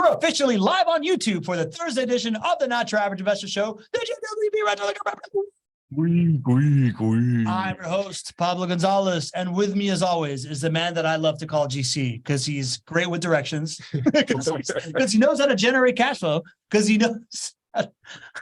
You're officially live on YouTube for the Thursday edition of the Not Your Average Investor Show. The JWB Rental. I'm your host, Pablo Gonzalez, and with me, as always, is the man that I love to call GC because he's great with directions, because he knows how to generate cash flow, because he knows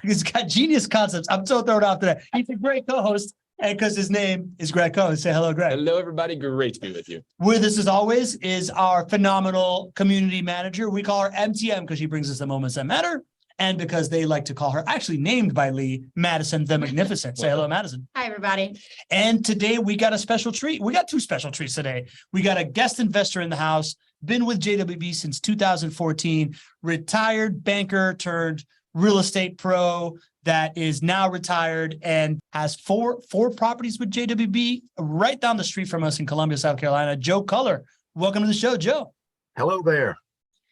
he's got genius concepts. I'm so thrown off today. He's a great co-host, and because his name is Gregg Cohen. Say hello, Gregg. Hello, everybody. Great to be with you. With us, as always, is our phenomenal community manager. We call her MTM because she brings us the moments that matter, and because they like to call her, actually named by Lee, Madison the Magnificent. Say hello, Madison. Hi, everybody. And today we got a special treat. We got two special treats today. We got a guest investor in the house, been with JWB since 2014, retired banker turned real estate pro that is now retired and has four properties with JWB right down the street from us in Columbia, South Carolina. Joe Culler, welcome to the show, Joe. Hello there.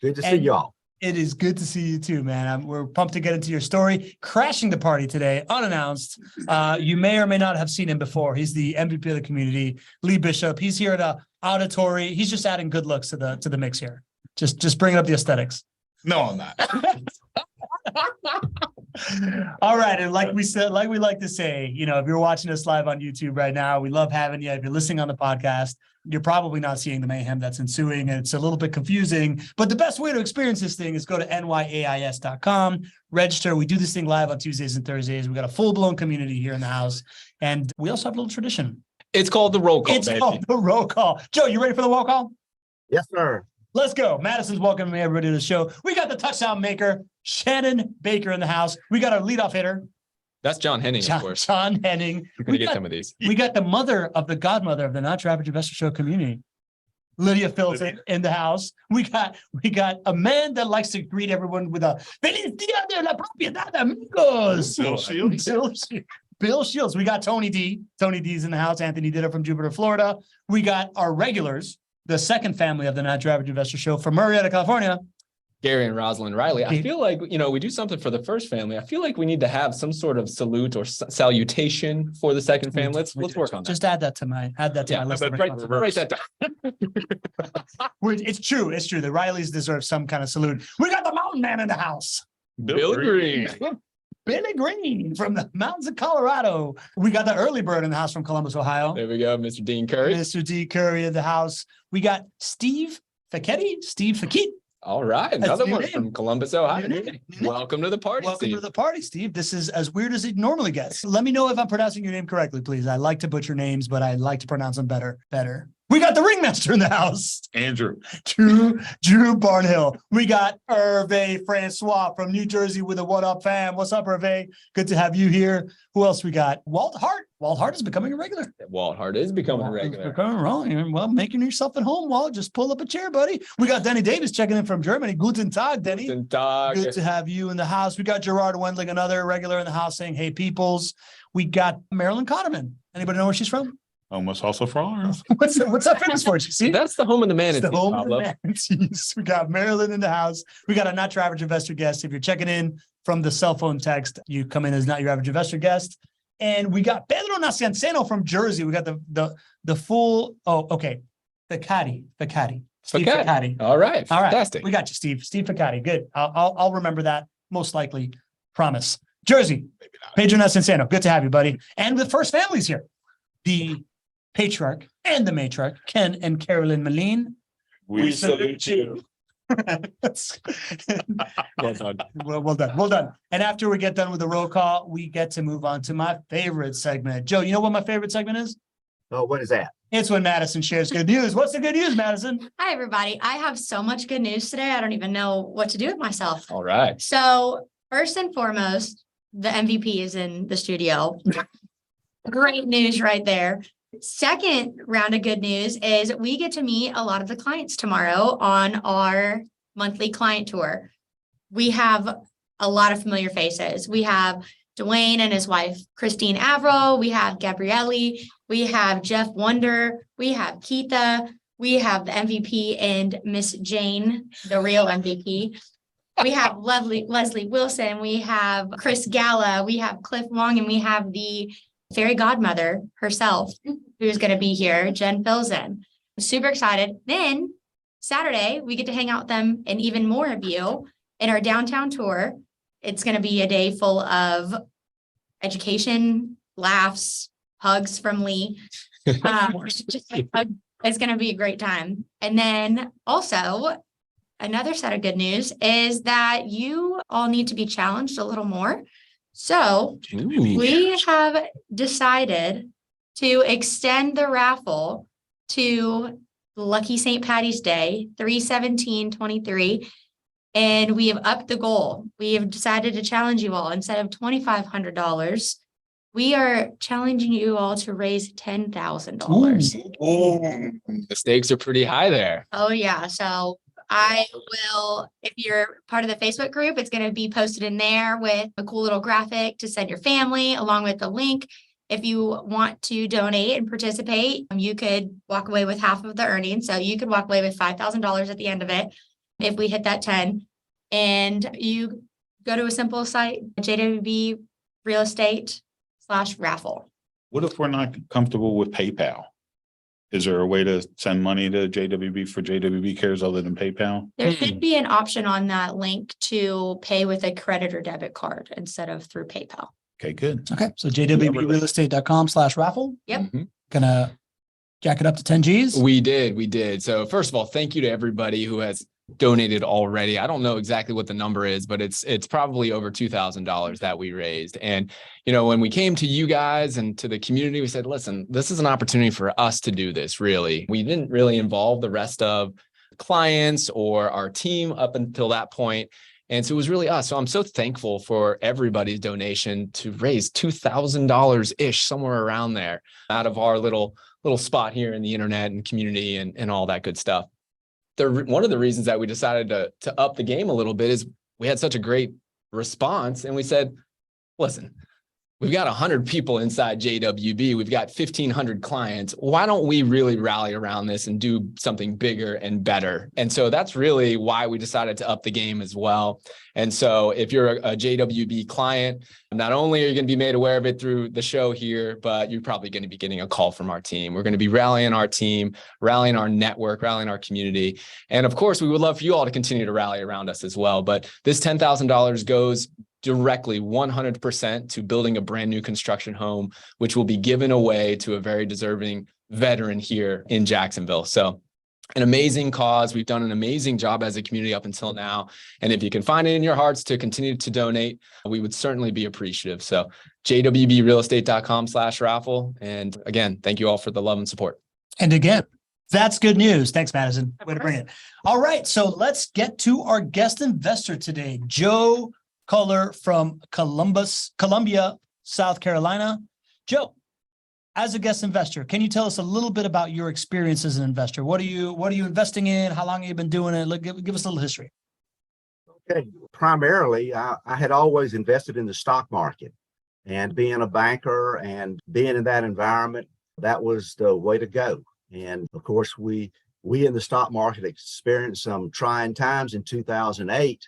Good to see y'all. It is good to see you too, man. We're pumped to get into your story. Crashing the party today, unannounced. You may or may not have seen him before. He's the MVP of the community, Lee Bishop. He's here at the auditory. He's just adding good looks to the mix here. Just bringing up the aesthetics. No, I'm not. All right. And like we said, like we like to say, you know, if you're watching us live on YouTube right now, we love having you. If you're listening on the podcast, you're probably not seeing the mayhem that's ensuing, and it's a little bit confusing. But the best way to experience this thing is go to NYAIS.com, register. We do this thing live on Tuesdays and Thursdays. We got a full-blown community here in the house. And we also have a little tradition. It's called the roll call, It's called the roll call. Joe, you ready for the roll call? Yes, sir. Let's go. Madison's welcoming everybody to the show. We got the touchdown maker, Shannon Baker, in the house. We got our leadoff hitter. That's John Henning, of course. John Henning. We're going to get some of these. We got the mother of the godmother of the Not Your Average Investor Show community, Lydia Philson, in the house. We got a man that likes to greet everyone with a Feliz Dia de la Propiedad, amigos. Bill Shields. Bill Shields. We got Tony D. Tony D's in the house. Anthony did it from Jupiter, Florida. We got our regulars, the second family of the Not Your Average Investor Show from Marietta, California. Gary and Rosalind Riley. I feel like, you know, we do something for the first family. I feel like we need to have some sort of salute or salutation for the second family. Let's work on that. Just add that to my list. Write that down. It's true. It's true. The Rileys deserve some kind of salute. We got the mountain man in the house. Bill Green. Billy Green from the mountains of Colorado. We got the early bird in the house from Columbus, Ohio. There we go, Mr. Dean Curry. Mr. D. Curry in the house. We got Steve Facchetti. Steve Facchetti. All right, another one name. from Columbus, Ohio. Welcome to the party, Welcome Steve. to the party, Steve. This is as weird as it normally gets. Let me know if I'm pronouncing your name correctly, please. I like to butcher names, but I like to pronounce them better. We got the ringmaster in the house. Andrew. Drew Barnhill. We got Hervé Francois from New Jersey with a What Up fam. What's up, Hervé? Good to have you here. Who else we got? Walt Hart. Walt Hart is becoming a regular. Walt Hart is becoming a regular. Well, making yourself at home, Walt. Just pull up a chair, buddy. We got Denny Davis checking in from Germany. Guten Tag, Denny. Guten Tag. Good to have you in the house. We got Gerard Wendling, another regular in the house, saying, hey, peoples. We got Marilyn Cotterman. Anybody know where she's from? Almost also France. What's that famous for? You see? That's the home of the manatees, It's the home Pablo. of the manatees. We got Marilyn in the house. We got a Not Your Average Investor guest. If you're checking in from the cell phone text, you come in as Not Your Average Investor guest. And we got Pedro Nacianceno from Jersey. We got the full. Oh, okay. Facchetti. Steve Facchetti. All right. Fantastic. We got you, Steve. Steve Facchetti. Good. I'll remember that. Most likely. Promise. Jersey. Pedro Nacianceno. Good to have you, buddy. And the first families here. The patriarch and the matriarch, Ken and Carolyn Moline. We salute you. Well done. Well done. And after we get done with the roll call, we get to move on to my favorite segment. Joe, you know what my favorite segment is? Oh, what is that? It's when Madison shares good news. What's the good news, Madison? Hi, everybody. I have so much good news today. I don't even know what to do with myself. All right. So first and foremost, the MVP is in the studio. Great news right there. Second round of good news is we get to meet a lot of the clients tomorrow on our monthly client tour. We have a lot of familiar faces. We have Dwayne and his wife, Christine Averill. We have Gabrielle. We have Jeff Wonder. We have Keitha. We have the MVP and Miss Jane, the real MVP. We have Leslie Wilson. We have Chris Galla. We have Cliff Wong, and we have the fairy godmother herself, who's going to be here, Jen Filzen. I'm super excited. Then Saturday, we get to hang out with them and even more of you in our downtown tour. It's going to be a day full of education, laughs, hugs from Lee. It's going to be a great time. And then also another set of good news is that you all need to be challenged a little more. So we have decided to extend the raffle to Lucky St. Patty's Day, 3/17/23. And we have upped the goal. We have decided to challenge you all. Instead of $2,500, we are challenging you all to raise $10,000. The stakes are pretty high there. Oh, yeah. So I will, if you're part of the Facebook group, it's going to be posted in there with a cool little graphic to send your family along with the link. If you want to donate and participate, you could walk away with half of the earnings. So you could walk away with $5,000 at the end of it if we hit that 10. And you go to a simple site, JWB Real Estate /raffle. What if we're not comfortable with PayPal? Is there a way to send money to JWB for JWB Cares other than PayPal? There should be an option on that link to pay with a credit or debit card instead of through PayPal. Okay, good. Okay, so jwbrealestate.com/raffle. Yep. Gonna jack it up to 10 G's. We did. So first of all, thank you to everybody who has donated already. I don't know exactly what the number is, but it's probably over $2,000 that we raised. And, you know, when we came to you guys and to the community, we said, listen, this is an opportunity for us to do this, really. We didn't really involve the rest of clients or our team up until that point. And so it was really us. So I'm so thankful for everybody's donation to raise $2,000-ish, somewhere around there, out of our little spot here in the internet and community and all that good stuff. One of the reasons that we decided to up the game a little bit is we had such a great response, and we said, listen, we've got 100 people inside JWB. We've got 1,500 clients. Why don't we really rally around this and do something bigger and better? And so that's really why we decided to up the game as well. And so if you're a JWB client, not only are you going to be made aware of it through the show here, but you're probably going to be getting a call from our team. We're going to be rallying our team, rallying our network, rallying our community. And of course, we would love for you all to continue to rally around us as well. But this $10,000 goes directly 100% to building a brand new construction home, which will be given away to a very deserving veteran here in Jacksonville. So an amazing cause. We've done an amazing job as a community up until now. And if you can find it in your hearts to continue to donate, we would certainly be appreciative. So jwbrealestate.com/raffle. And again, thank you all for the love and support. And again, that's good news. Thanks, Madison. Way to bring it. All right. So let's get to our guest investor today, Joe Culler from Columbia, South Carolina. Joe, as a guest investor, can you tell us a little bit about your experience as an investor? What are you investing in? How long have you been doing it? Give us a little history. Okay. Primarily, I had always invested in the stock market, and being a banker and being in that environment, that was the way to go. And of course, we in the stock market experienced some trying times in 2008.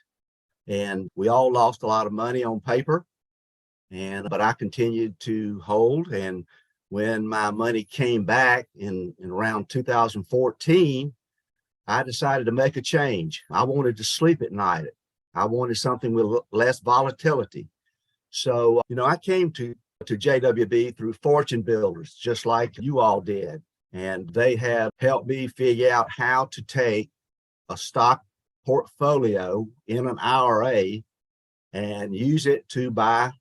And we all lost a lot of money on paper, but I continued to hold. And when my money came back in around 2014, I decided to make a change. I wanted to sleep at night. I wanted something with less volatility. So, I came to JWB through fortune builders, just like you all did. And they have helped me figure out how to take a stock portfolio in an IRA and use it to buy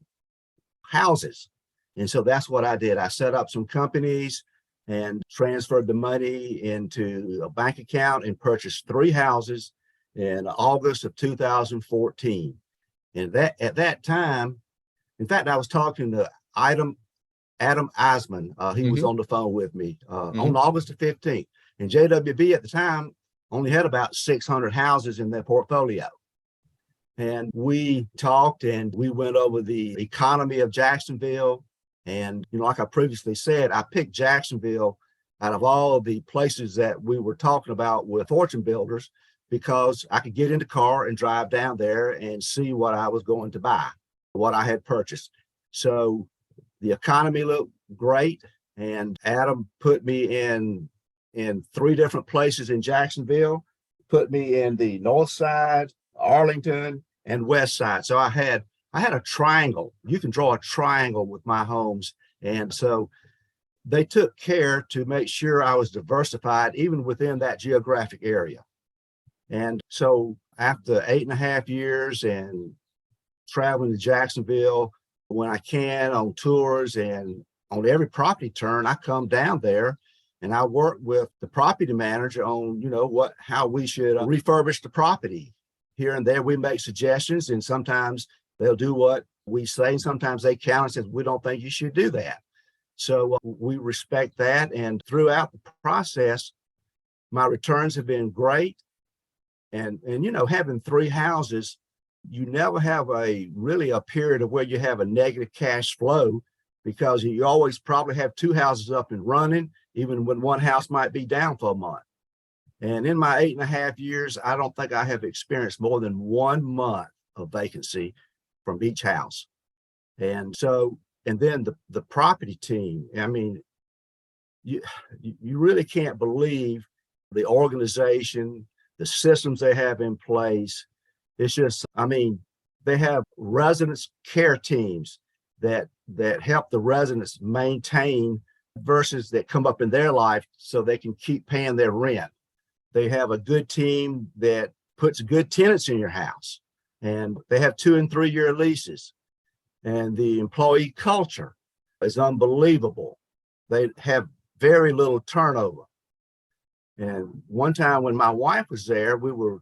houses. And so that's what I did. I set up some companies and transferred the money into a bank account and purchased 3 houses in August of 2014. And at that time, in fact, I was talking to Adam Eisman. He was on the phone with me on August the 15th. And JWB at the time only had about 600 houses in their portfolio. And we talked and we went over the economy of Jacksonville. And, like I previously said, I picked Jacksonville out of all of the places that we were talking about with fortune builders because I could get in the car and drive down there and see what I was going to buy, what I had purchased. So the economy looked great. And Adam put me in 3 different places in Jacksonville. put me in the north side, Arlington, and west side. So I had a triangle. You can draw a triangle with my homes. And so they took care to make sure I was diversified even within that geographic area. And so after 8.5 years and traveling to Jacksonville when I can on tours and on every property turn, I come down there and I work with the property manager on, how we should refurbish the property. Here and there, we make suggestions, and sometimes they'll do what we say. And sometimes they counter and say, we don't think you should do that. So we respect that. And throughout the process, my returns have been great. And having 3 houses, you never have a period of where you have a negative cash flow, because you always probably have 2 houses up and running, even when one house might be down for a month. And in my 8.5 years, I don't think I have experienced more than 1 month of vacancy from each house. And so, and then the property team, I mean, you really can't believe the organization, the systems they have in place. It's just, I mean, they have residents care teams that help the residents maintain versus that come up in their life so they can keep paying their rent. They have a good team that puts good tenants in your house, and they have 2- and 3-year leases. And the employee culture is unbelievable. They have very little turnover. And one time when my wife was there, we were,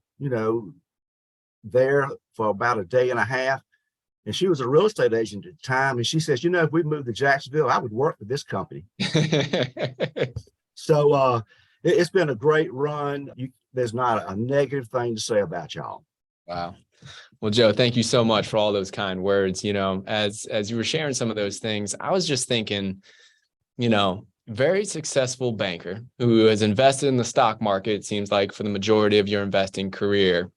there for about a day and a half. And she was a real estate agent at the time. And she says, if we moved to Jacksonville, I would work for this company. So it's been a great run. There's not a negative thing to say about y'all. Wow. Well, Joe, thank you so much for all those kind words. As you were sharing some of those things, I was just thinking, very successful banker who has invested in the stock market, it seems like, for the majority of your investing career.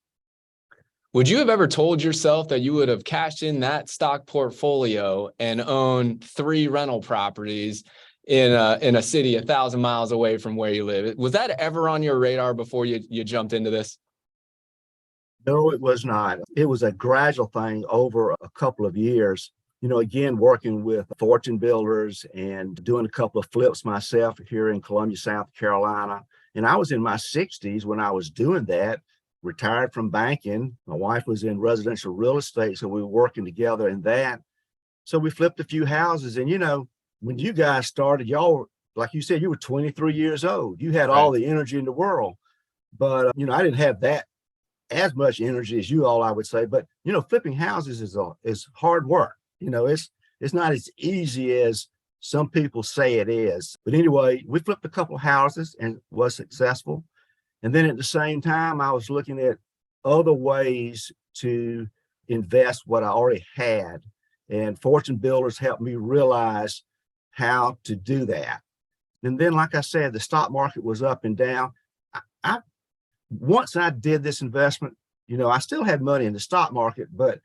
Would you have ever told yourself that you would have cashed in that stock portfolio and owned 3 rental properties in a city 1,000 miles away from where you live? Was that ever on your radar before you jumped into this? No, it was not. It was a gradual thing over a couple of years. Again, working with fortune builders and doing a couple of flips myself here in Columbia, South Carolina. And I was in my 60s when I was doing that, retired from banking. My wife was in residential real estate, so we were working together in that. So we flipped a few houses. And, when you guys started, y'all, like you said, you were 23 years old. You had all the energy in the world. But, I didn't have that as much energy as you all, I would say. But, flipping houses is hard work. It's not as easy as some people say it is. But anyway, we flipped a couple of houses and was successful. And then at the same time, I was looking at other ways to invest what I already had. And fortune builders helped me realize how to do that. And then, like I said, the stock market was up and down. Once I did this investment, I still had money in the stock market, but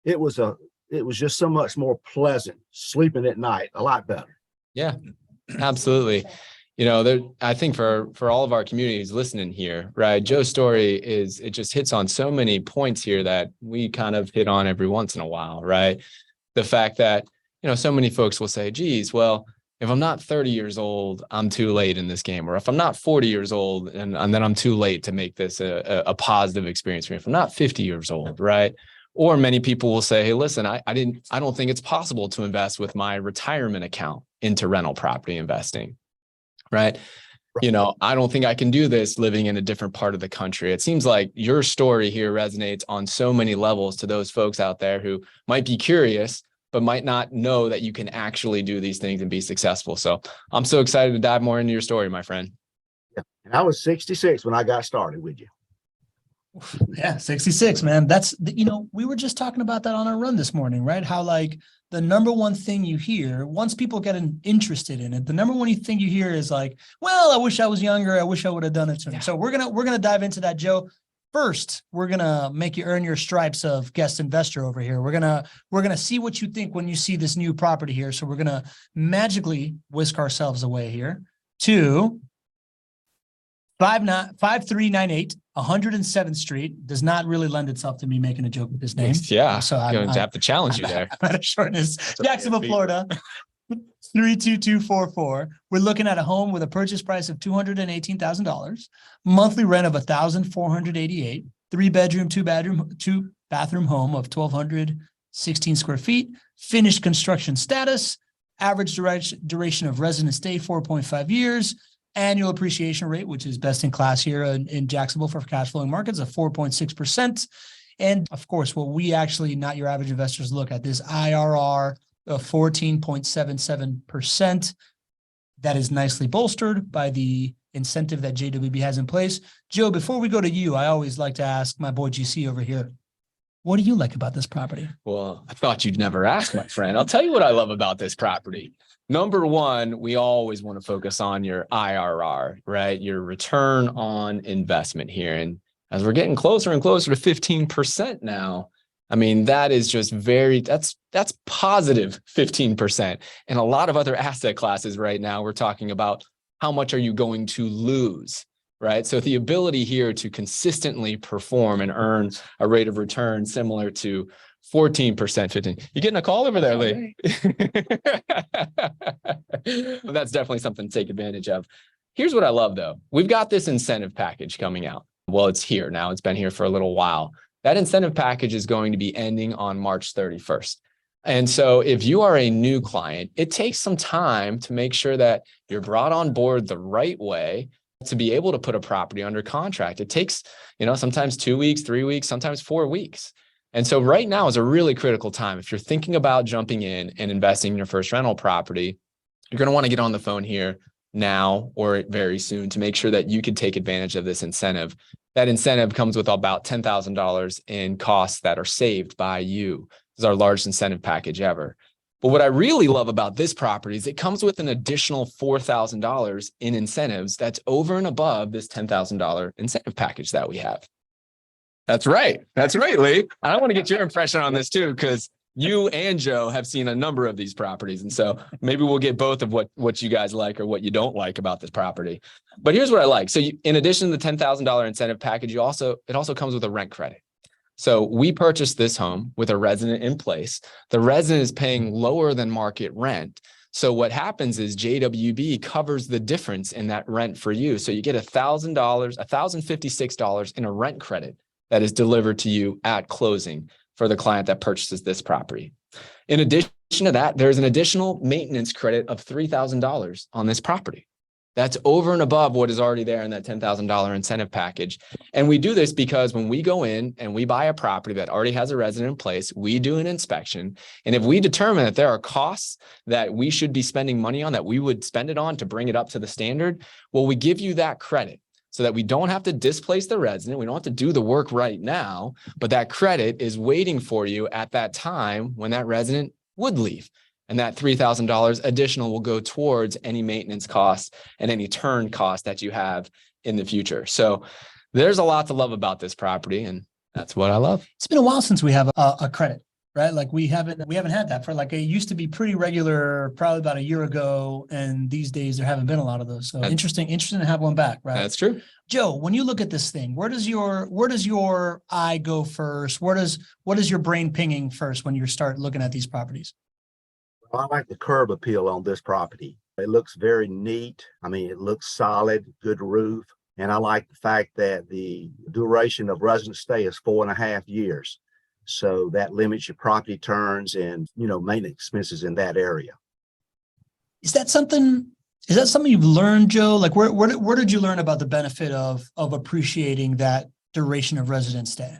it was just so much more pleasant sleeping at night, a lot better. Yeah, absolutely. I think for all of our communities listening here, right, Joe's story it just hits on so many points here that we kind of hit on every once in a while, right? The fact that, so many folks will say, geez, well, if I'm not 30 years old, I'm too late in this game. Or if I'm not 40 years old and then I'm too late to make this a positive experience for me. If I'm not 50 years old, right? Or many people will say, hey, listen, I don't think it's possible to invest with my retirement account into rental property investing, right? I don't think I can do this living in a different part of the country. It seems like your story here resonates on so many levels to those folks out there who might be curious, but might not know that you can actually do these things and be successful. So I'm so excited to dive more into your story, my friend. Yeah. And I was 66 when I got started with you. Yeah, 66, man. That's, we were just talking about that on our run this morning, right? How like the number one thing you hear once people get interested in it, the number one thing you hear is like, well, I wish I was younger. I wish I would have done it sooner. Yeah. So we're going to dive into that, Joe. First, we're going to make you earn your stripes of guest investor over here. We're going to see what you think when you see this new property here. So we're going to magically whisk ourselves away here to 5398 107th Street. Does not really lend itself to me making a joke with this name. Yeah. So I'm going to have to challenge you there. I'm at a shortness. okay. Jacksonville, Florida. 32244. We're looking at a home with a purchase price of $218,000, monthly rent of $1,488, 3-bedroom, 2-bathroom home of 1,216 square feet, finished construction status, average duration of resident stay 4.5 years, annual appreciation rate, which is best in class here in Jacksonville for cash flowing markets, of 4.6%. And of course, what we actually, not your average investors, look at this IRR of 14.77%. That is nicely bolstered by the incentive that JWB has in place. Joe, before we go to you, I always like to ask my boy GC over here, what do you like about this property? Well, I thought you'd never ask, my friend. I'll tell you what I love about this property. Number one, we always want to focus on your IRR, right? Your return on investment here. And as we're getting closer and closer to 15% now, I mean, that is just that's positive 15%. And a lot of other asset classes right now, we're talking about how much are you going to lose, right? So the ability here to consistently perform and earn a rate of return similar to 14%, 15. You getting a call over there, Lee? Well, that's definitely something to take advantage of. Here's what I love, though. We've got this incentive package coming out. Well, it's here now. It's been here for a little while. That incentive package is going to be ending on March 31st. And so if you are a new client, it takes some time to make sure that you're brought on board the right way to be able to put a property under contract. It takes, sometimes 2 weeks, 3 weeks, sometimes 4 weeks. And so right now is a really critical time. If you're thinking about jumping in and investing in your first rental property, you're going to want to get on the phone here now or very soon to make sure that you can take advantage of this incentive. That incentive comes with about $10,000 in costs that are saved by you. This is our largest incentive package ever. But what I really love about this property is it comes with an additional $4,000 in incentives that's over and above this $10,000 incentive package that we have. That's right. That's right, Lee. I want to get your impression on this too, because you and Joe have seen a number of these properties. And so maybe we'll get both of what you guys like or what you don't like about this property. But here's what I like. So in addition to the $10,000 incentive package, it also comes with a rent credit. So we purchased this home with a resident in place. The resident is paying lower than market rent. So what happens is JWB covers the difference in that rent for you. So you get $1,000, $1,056 in a rent credit that is delivered to you at closing for the client that purchases this property. In addition to that, there's an additional maintenance credit of $3,000 on this property. That's over and above what is already there in that $10,000 incentive package. And we do this because when we go in and we buy a property that already has a resident in place, we do an inspection. And if we determine that there are costs that we should be spending money on, that we would spend it on to bring it up to the standard, well, we give you that credit so that we don't have to displace the resident. We don't have to do the work right now, but that credit is waiting for you at that time when that resident would leave. And that $3,000 additional will go towards any maintenance costs and any turn costs that you have in the future. So there's a lot to love about this property, and that's what I love. It's been a while since we have a credit, right? Like we haven't had that for it used to be pretty regular, probably about a year ago. And these days there haven't been a lot of those. So interesting to have one back, right? That's true. Joe, when you look at this thing, where does your eye go first? What is your brain pinging first when you start looking at these properties? I like the curb appeal on this property. It looks very neat. I mean, it looks solid, good roof. And I like the fact that the duration of resident stay is 4.5 years. So that limits your property turns and, maintenance expenses in that area. Is that something you've learned, Joe? Like where did you learn about the benefit of appreciating that duration of resident stay?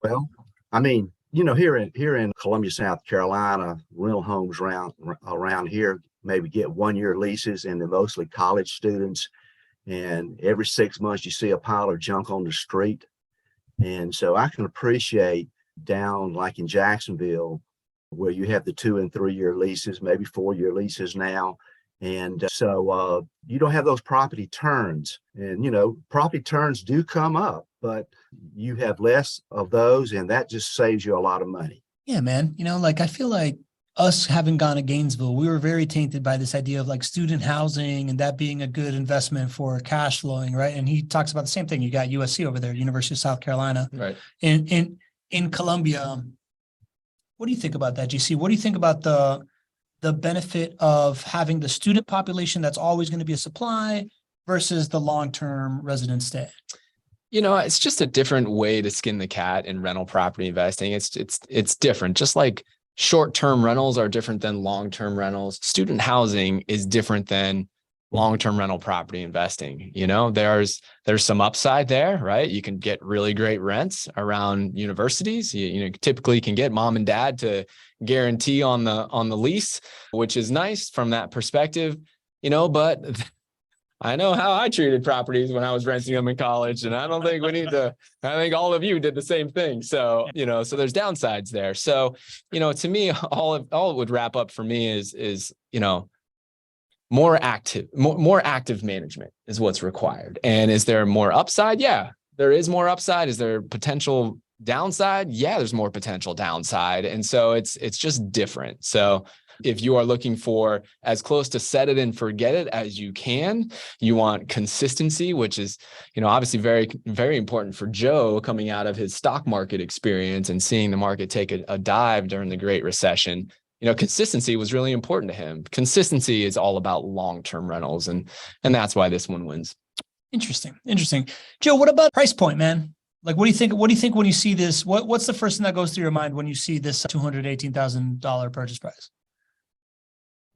Well, I mean, here in Columbia, South Carolina, rental homes around here maybe get 1-year leases, and they're mostly college students. And every 6 months you see a pile of junk on the street. And so I can appreciate down like in Jacksonville, where you have the 2- and 3-year leases, maybe 4-year leases now. And so you don't have those property turns, and property turns do come up, but you have less of those, and that just saves you a lot of money. Yeah, man. I feel like us having gone to Gainesville, we were very tainted by this idea of like student housing and that being a good investment for cash flowing, right? And he talks about the same thing. You got USC over there, University of South Carolina, Right. in Columbia. What do you think about that, GC? What do you think about the benefit of having the student population that's always going to be a supply versus the long-term resident stay? You know, it's just a different way to skin the cat in rental property investing. It's different. Just like short-term rentals are different than long-term rentals, student housing is different than long-term rental property investing. You know, there's some upside there, right? You can get really great rents around universities. You typically can get mom and dad to guarantee on the lease, which is nice from that perspective, you know, but I know how I treated properties when I was renting them in college, and I don't think we need to, I think all of you did the same thing. So, you know, so there's downsides there. So, you know, to me, all it would wrap up for me is, you know, more active management is what's required. And is there more upside? Yeah, there is more upside. Is there potential downside? Yeah, there's more potential downside. And so it's just different. So if you are looking for as close to set it and forget it as you can, you want consistency, which is, you know, obviously very, very important for Joe coming out of his stock market experience and seeing the market take a dive during the Great Recession. You know, consistency was really important to him. Consistency is all about long-term rentals, and that's why this one wins. Interesting. Joe, what about price point, man? Like, what do you think? What do you think when you see this? What's the first thing that goes through your mind when you see this $218,000 purchase price?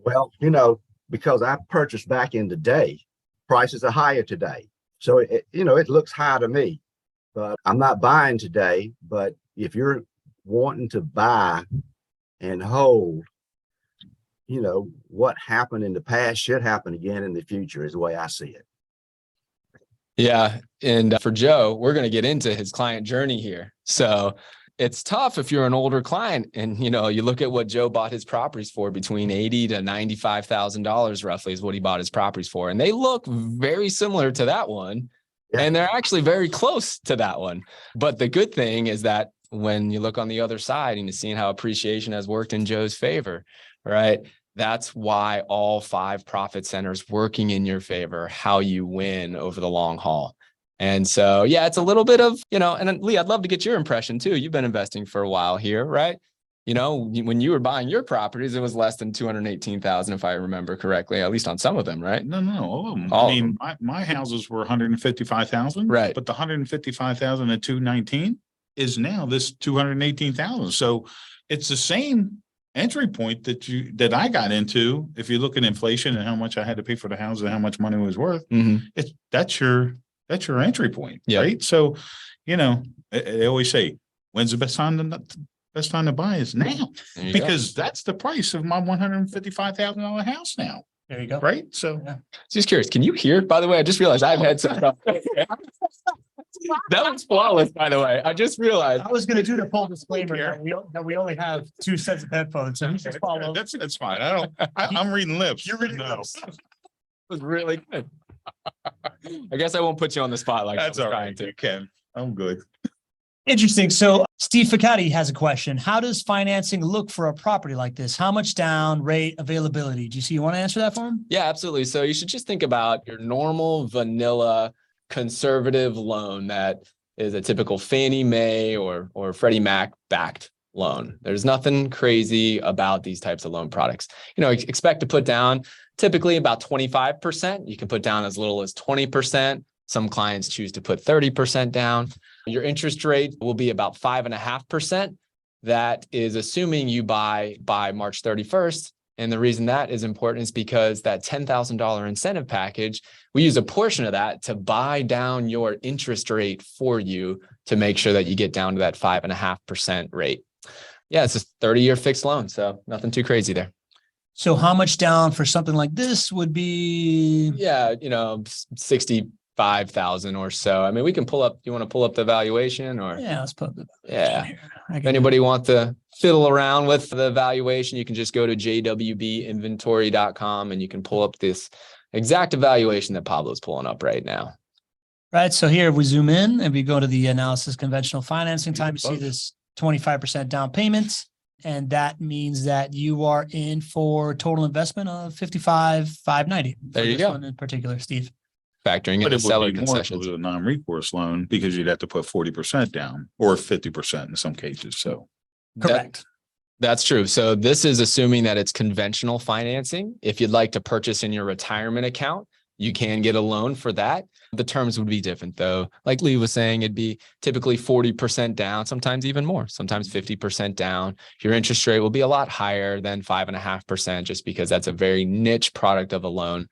Well, you know, because I purchased back in the day, prices are higher today. So, it looks high to me, but I'm not buying today. But if you're wanting to buy and hold, you know, what happened in the past should happen again in the future is the way I see it. Yeah. And for Joe, we're going to get into his client journey here. So it's tough if you're an older client and, you know, you look at what Joe bought his properties for, between $80,000 to $95,000 roughly is what he bought his properties for. And they look very similar to that one. Yeah. And they're actually very close to that one. But the good thing is that when you look on the other side and you're seeing how appreciation has worked in Joe's favor, right? That's why all 5 profit centers working in your favor, how you win over the long haul. And so, yeah, it's a little bit of, you know, and Lee, I'd love to get your impression too. You've been investing for a while here, right? You know, when you were buying your properties, it was less than 218,000, if I remember correctly, at least on some of them, right? No, all of them. I mean, my houses were 155,000, right? But the 155,000 at 219 is now this 218,000. So it's the same entry point that I got into. If you look at inflation and how much I had to pay for the house and how much money it was worth, that's your entry point, right? So, you know, they always say, when's the best time to buy is now, because that's the price of my $155,000 house now. There you go. Right. So just curious, can you hear, by the way, I just realized I've had some that was flawless, by the way. I just realized I was going to do the full disclaimer that we only have 2 sets of headphones. So just follow. That's fine. I'm reading lips. You're reading lips. It was really good. I guess I won't put you on the spot like that's all right. You can. I'm good. Interesting. So Steve Ficati has a question. How does financing look for a property like this? How much down, rate, availability? Do you want to answer that for him? Yeah, absolutely. So you should just think about your normal vanilla conservative loan that is a typical Fannie Mae or Freddie Mac backed loan. There's nothing crazy about these types of loan products. You know, expect to put down typically about 25%. You can put down as little as 20%. Some clients choose to put 30% down. Your interest rate will be about 5.5%. That is assuming you buy by March 31st. And the reason that is important is because that $10,000 incentive package, we use a portion of that to buy down your interest rate for you to make sure that you get down to that 5.5% rate. Yeah, it's a 30-year fixed loan, so nothing too crazy there. So how much down for something like this would be? Yeah, you know, 65,000 or so. I mean, we can pull up. You want to pull up the valuation, or let's put the here. If anybody wants to fiddle around with the valuation, you can just go to jwbinventory.com and you can pull up this exact evaluation that Pablo's pulling up right now. Right. So here, if we zoom in and we go to the analysis conventional financing time, you see this 25% down payment. And that means that you are in for total investment of $55,590. There you go. One in particular, Steve. Factoring in But the it seller would be more if it concessions. was a non-recourse loan because you'd have to put 40% down or 50% in some cases. So Correct. That's true. So this is assuming that it's conventional financing. If you'd like to purchase in your retirement account, you can get a loan for that. The terms would be different though. Like Lee was saying, it'd be typically 40% down, sometimes even more, sometimes 50% down. Your interest rate will be a lot higher than 5.5% just because that's a very niche product of a loan.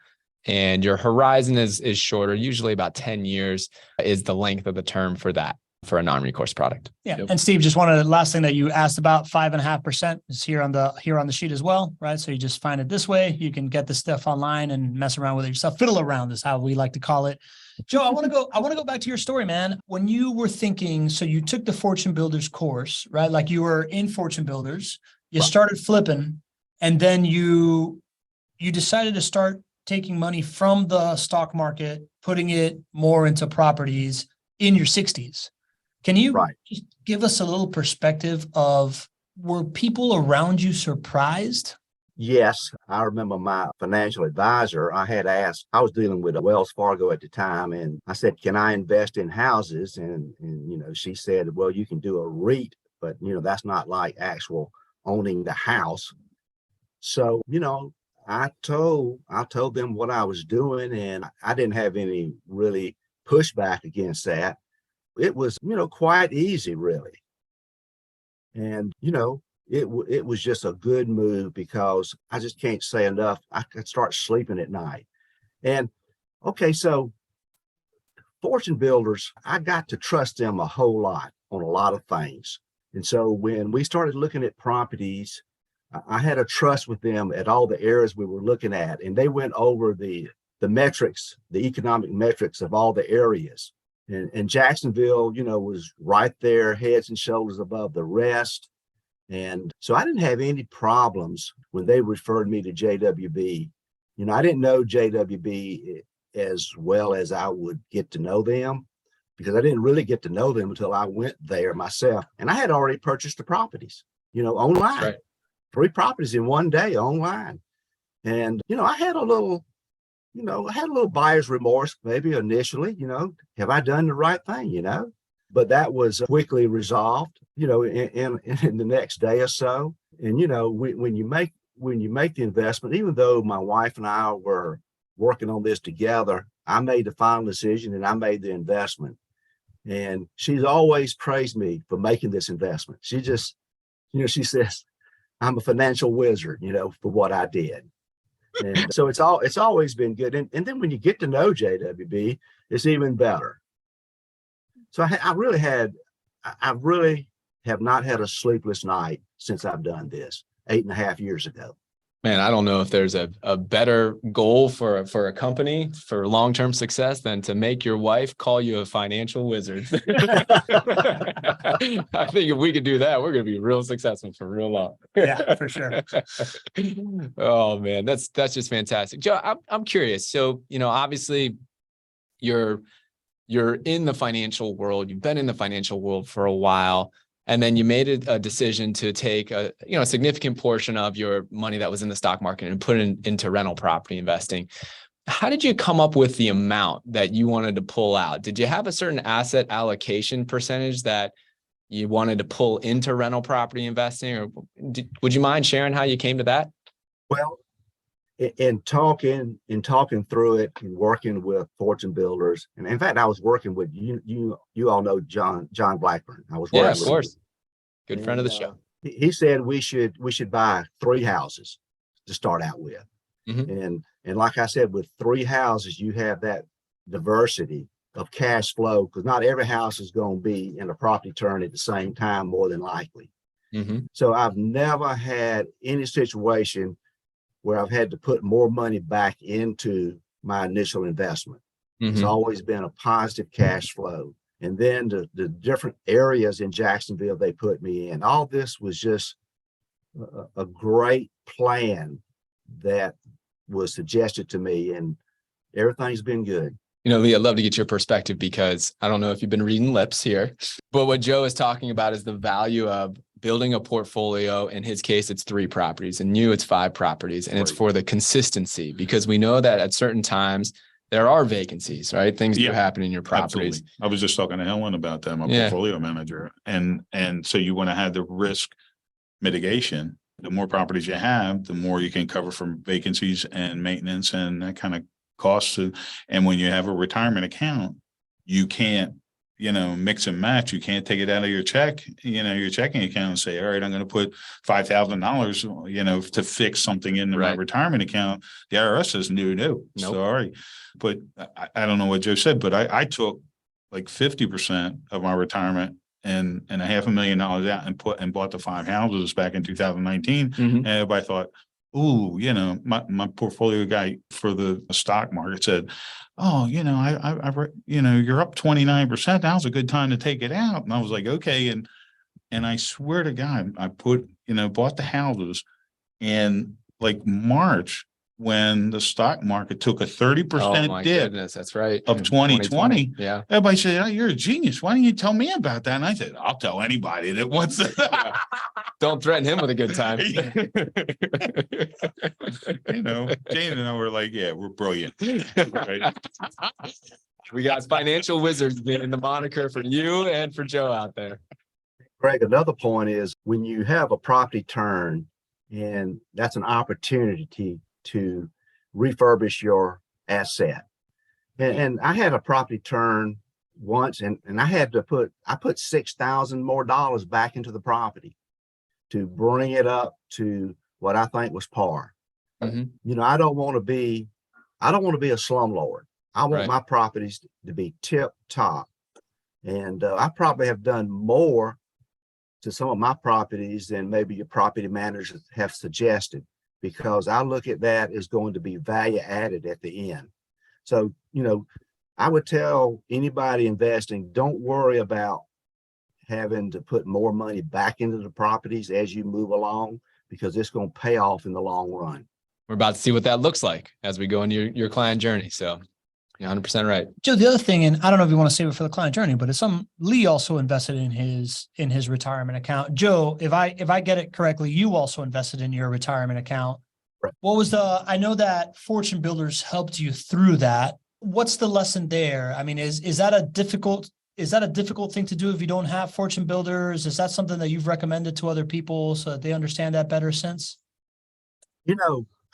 And your horizon is shorter, usually about 10 years is the length of the term for that, for a non-recourse product. Yeah. Yep. And Steve, just wanted the last thing that you asked about, 5.5% is here on the sheet as well, right? So you just find it this way. You can get this stuff online and mess around with it yourself. Fiddle around is how we like to call it. Joe, I want to go back to your story, man. When you were thinking, so you took the Fortune Builders course, right? Like you were in Fortune Builders, you started flipping, and then you decided to start taking money from the stock market, putting it more into properties in your 60s. Can you just give us a little perspective of, were people around you surprised? Yes, I remember my financial advisor, I had asked, I was dealing with Wells Fargo at the time, and I said, can I invest in houses? And she said, well, you can do a REIT, but, that's not like actual owning the house. So, I told them what I was doing, and I didn't have any really pushback against that. It was, quite easy, really. And, it was just a good move because I just can't say enough. I could start sleeping at night. And okay, so Fortune Builders, I got to trust them a whole lot on a lot of things. And so when we started looking at properties, I had a trust with them at all the areas we were looking at. And they went over the metrics, the economic metrics of all the areas. And Jacksonville, was right there, heads and shoulders above the rest. And so I didn't have any problems when they referred me to JWB. I didn't know JWB as well as I would get to know them, because I didn't really get to know them until I went there myself. And I had already purchased the properties, online. Right. 3 properties in one day online. And, I had a little buyer's remorse maybe initially, have I done the right thing, But that was quickly resolved, in the next day or so. And, when you make the investment, even though my wife and I were working on this together, I made the final decision and I made the investment. And she's always praised me for making this investment. She just, she says, I'm a financial wizard, for what I did. And so it's always been good. And then when you get to know JWB, it's even better. So I really have not had a sleepless night since I've done this 8.5 years ago. Man, I don't know if there's a better goal for a company for long-term success than to make your wife call you a financial wizard. I think if we could do that, we're going to be real successful for real long. Yeah, for sure. Oh man, that's just fantastic. Joe, I'm curious. So, obviously you're in the financial world. You've been in the financial world for a while. And then you made a decision to take a significant portion of your money that was in the stock market and put it into rental property investing. How did you come up with the amount that you wanted to pull out? Did you have a certain asset allocation percentage that you wanted to pull into rental property investing, or would you mind sharing how you came to that? Well, in talking through it and working with Fortune Builders, and in fact, I was working with you all know John Blackburn. I was working of course. Good friend of the show. He said we should buy 3 houses to start out with. Mm-hmm. And like I said, with 3 houses, you have that diversity of cash flow, because not every house is going to be in a property turn at the same time, more than likely. Mm-hmm. So I've never had any situation where I've had to put more money back into my initial investment. Mm-hmm. It's always been a positive cash flow. And then the different areas in Jacksonville they put me in, all this was just a great plan that was suggested to me, and everything's been good. Lee, I'd love to get your perspective, because I don't know if you've been reading lips here, but what Joe is talking about is the value of building a portfolio. In his case, it's 3 properties, and you, it's 5 properties. And it's Right. for the consistency, because we know that at certain times there are vacancies, right? Things do Yeah, happen in your properties. Absolutely. I was just talking to Helen about that, my Yeah. portfolio manager. And so you want to have the risk mitigation. The more properties you have, the more you can cover from vacancies and maintenance and that kind of costs. And when you have a retirement account, you can't, mix and match. You can't take it out of your check, your checking account and say, all right, I'm going to put $5,000, to fix something in my Right. retirement account. The IRS says, no. Nope. Sorry. But I don't know what Joe said, but I took like 50% of my retirement and $500,000 out and bought the 5 houses back in 2019. Mhm. And everybody thought, ooh, my portfolio guy for the stock market said, oh, you're up 29%. That was a good time to take it out. And I was like, okay. And I swear to God, I bought the houses in like March when the stock market took a 30% dip Goodness, that's right. of In 2020. Yeah. Everybody said, oh, you're a genius. Why don't you tell me about that? And I said, I'll tell anybody that wants to. Don't threaten him with a good time. Jane and I were like, yeah, we're brilliant. Right? We got financial wizards being the moniker for you and for Joe out there. Greg, another point is when you have a property turn, and that's an opportunity to refurbish your asset. And I had a property turn once, and I put $6,000 more back into the property to bring it up to what I think was par. Mhm. I don't want to be a slumlord. I want Right. my properties to be tip top. And I probably have done more to some of my properties than maybe your property managers have suggested, because I look at that as going to be value added at the end. So, I would tell anybody investing, don't worry about having to put more money back into the properties as you move along, because it's going to pay off in the long run. We're about to see what that looks like as we go into your client journey. So you're 100% right. Joe, the other thing, and I don't know if you want to save it for the client journey, but it's Lee also invested in his retirement account. Joe, if I get it correctly, you also invested in your retirement account. Right. What was I know that Fortune Builders helped you through that. What's the lesson there? I mean, is that a difficult thing to do if you don't have Fortune Builders? Is that something that you've recommended to other people so that they understand that better since?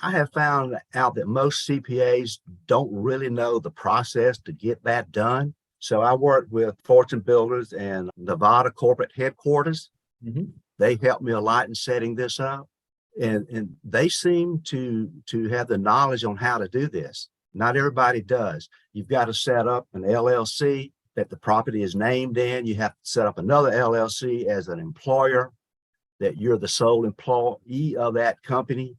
I have found out that most CPAs don't really know the process to get that done. So I worked with Fortune Builders and Nevada corporate headquarters. Mhm. They helped me a lot in setting this up. And they seem to have the knowledge on how to do this. Not everybody does. You've got to set up an LLC that the property is named in. You have to set up another LLC as an employer, that you're the sole employee of that company.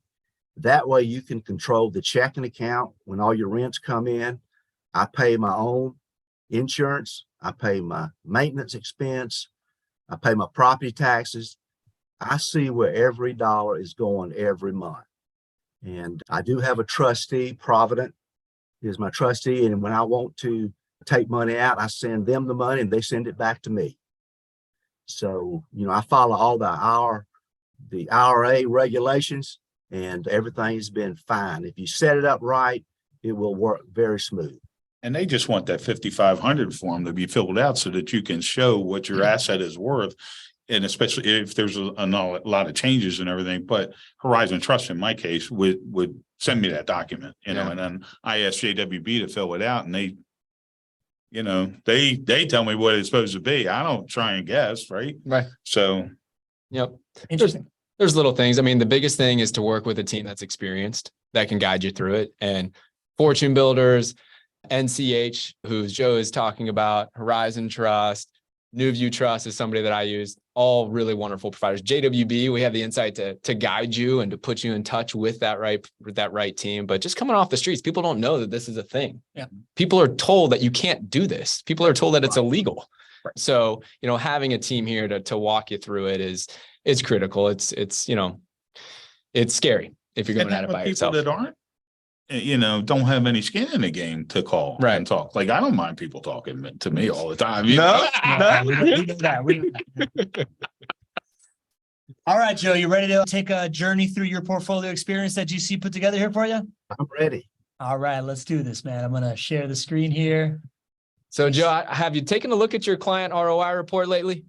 That way you can control the checking account when all your rents come in. I pay my own insurance. I pay my maintenance expense. I pay my property taxes. I see where every dollar is going every month. And I do have a trustee. Provident is my trustee. And when I want to take money out, I send them the money and they send it back to me. So, I follow all the IRA regulations, and everything's been fine. If you set it up right, it will work very smooth. And they just want that 5,500 form to be filled out so that you can show what your asset is worth. And especially if there's a lot of changes and everything, but Horizon Trust in my case would send me that document, and then I asked JWB to fill it out, and they tell me what it's supposed to be. I don't try and guess, right? Right. So, Yep. Interesting. There's little things. I mean, the biggest thing is to work with a team that's experienced, that can guide you through it. And Fortune Builders, NCH, who Joe is talking about, Horizon Trust, New View Trust is somebody that I use, all really wonderful providers. JWB, we have the insight to guide you and to put you in touch with that right team. But just coming off the streets, people don't know that this is a thing. Yeah. People are told that you can't do this. People are told that it's illegal. Right. So, having a team here to walk you through it is critical. It's scary if you're going at it by yourself. People that aren't, don't have any skin in the game to call and talk. Like, I don't mind people talking to me all the time. No. We know that. All right, Joe, you ready to take a journey through your portfolio experience that GC put together here for you? I'm ready. All right, let's do this, man. I'm going to share the screen here. So Joe, have you taken a look at your client ROI report lately?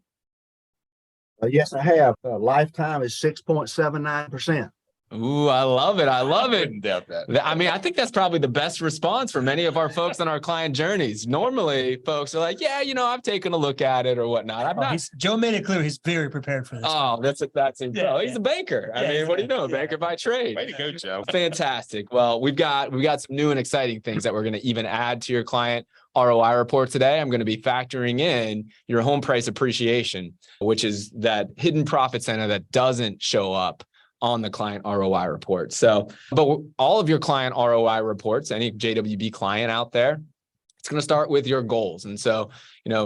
Yes, I have. Lifetime is 6.79%. Ooh, I love it. I love it. Wouldn't doubt that. I mean, I think that's probably the best response for many of our folks on our client journeys. Normally, folks are like, yeah, I've taken a look at it or whatnot. I'm not. Joe made it clear he's very prepared for this. Oh, that's Yeah, he's a banker. I Yeah, mean, what do you know? yeah. Banker by trade. Way to go, Joe. Fantastic. Well, we've got some new and exciting things that we're going to even add to your client ROI report today. I'm going to be factoring in your home price appreciation, which is that hidden profit center that doesn't show up on the client ROI report. So, but all of your client ROI reports, any JWB client out there, it's going to start with your goals. And so,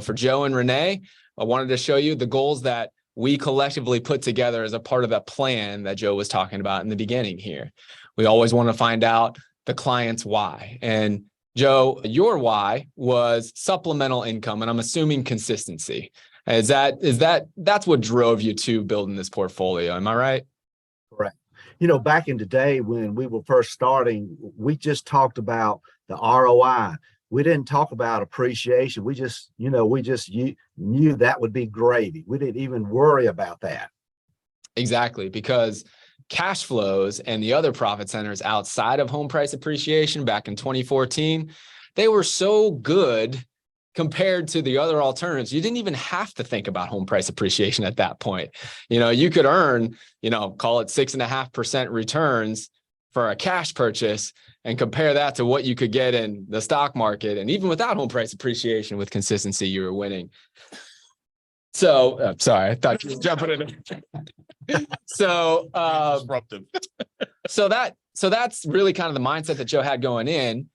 for Joe and Renee, I wanted to show you the goals that we collectively put together as a part of that plan that Joe was talking about in the beginning here. We always want to find out the client's why. And Joe, your why was supplemental income, and I'm assuming consistency. That's what drove you to building this portfolio. Am I right? Correct. Back in the day when we were first starting, we just talked about the ROI. We didn't talk about appreciation. We just knew that would be gravy. We didn't even worry about that. Exactly, because cash flows and the other profit centers outside of home price appreciation back in 2014, they were so good compared to the other alternatives. You didn't even have to think about home price appreciation at that point. You could earn, call it 6.5% returns for a cash purchase and compare that to what you could get in the stock market. And even without home price appreciation with consistency, you were winning. So, sorry, I thought you were jumping in. So, Disruptive. so that's really kind of the mindset that Joe had going in.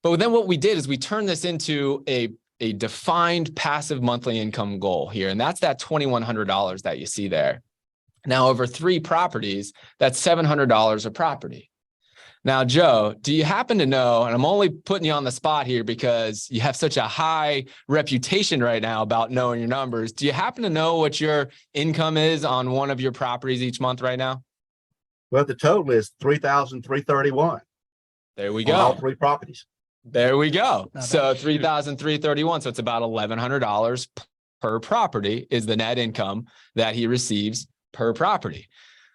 But then what we did is we turned this into a defined passive monthly income goal here. And that's that $2,100 that you see there. Now, over 3 properties, that's $700 a property. Now, Joe, do you happen to know, and I'm only putting you on the spot here because you have such a high reputation right now about knowing your numbers. Do you happen to know what your income is on one of your properties each month right now? Well, the total is $3,331. There we On all go. 3 properties. There we go. Not So $3,331. So it's about $1,100 per property is the net income that he receives per property.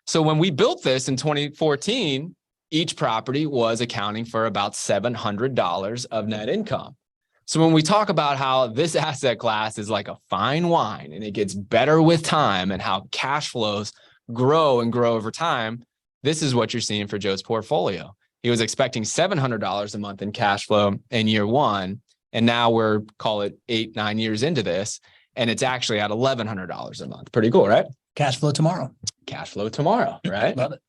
So when we built this in 2014, each property was accounting for about $700 of net income. So when we talk about how this asset class is like a fine wine and it gets better with time and how cash flows grow and grow over time, this is what you're seeing for Joe's portfolio. He was expecting $700 a month in cash flow in year 1. And now we're, call it 8-9 years into this, and it's actually at $1,100 a month. Pretty cool, right? Cash flow tomorrow. Cash flow tomorrow, right? Love it.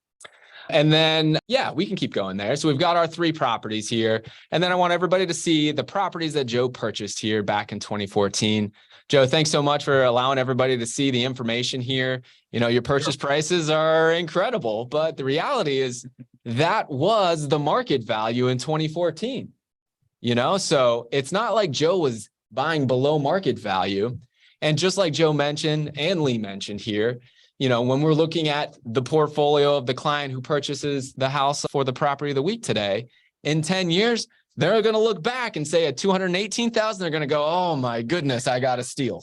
And then, yeah, we can keep going there. So we've got our 3 properties here. And then I want everybody to see the properties that Joe purchased here back in 2014. Joe, thanks so much for allowing everybody to see the information here. Your purchase prices are incredible, but the reality is that was the market value in 2014. So it's not like Joe was buying below market value. And just like Joe mentioned and Lee mentioned here, when we're looking at the portfolio of the client who purchases the house for the property of the week today, in 10 years, they're going to look back and say at $218,000, they're going to go, oh my goodness, I got a steal.